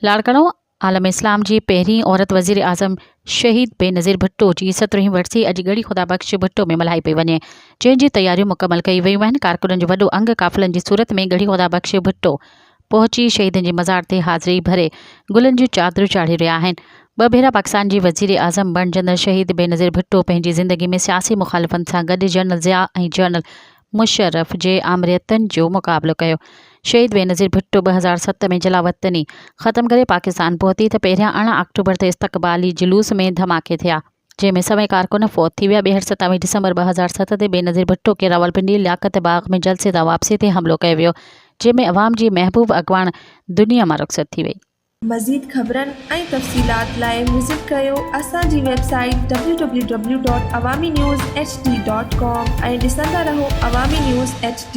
लाड़काणो आलम इस्लाम जी पहिरीं औरत वज़ीर आज़म शहीद बेनज़ीर भुट्टो जी 17वीं वरसी अॼु गढ़ी ख़ुदा बख़्श भुट्टो में मल्हाई पई वञे, जंहिंजी तयारियूं मुकमल कई वयूं आहिनि। कारकुननि जो वॾो अंग काफ़िलनि जी सूरत में गढ़ी ख़ुदा बख़्श भुट्टो पहुची शहीदनि जी मज़ार ते हाज़िरी भरे गुलनि जूं चादरूं चाढ़े रहिया आहिनि। ॿ भेरा पाकिस्तान जी वज़ीर आज़म बणजंदड़ शहीद बेनज़ीर भुट्टो पंहिंजी ज़िंदगी में सियासी मुखालिफ़नि सां गॾु जनरल ज़िया ऐं जनरल मुशर्रफ जे आमरियतनि जो मुक़ाबिलो कयो। शहीद बेनज़ीर भुट्टो 2007 में जलावतनी ख़त्म करे पाकिस्तान पहुती त पहिरियां 18 अक्टूबर ते इस्तक़बाली जुलूस में धमाके थिया, जंहिंमें सभई कारकुन फ़ौत थी विया। 27 दिसंबर 2007 ते बेनज़ीर भुट्टो खे रावलपिंडी लियाकत बाग में जलसे तां वापसी ते हमिलो कयो वियो, जंहिंमें अवाम जी महबूब अॻवान दुनिया मां रुख़सत थी वई। मज़ीद ख़बरनि ऐं तफ़सीलात लाइ विज़िट कयो असांजी वेबसाइट www.awamiNewsHD.com ऐं ॾिसंदा रहो अवामी न्यूज़ HD।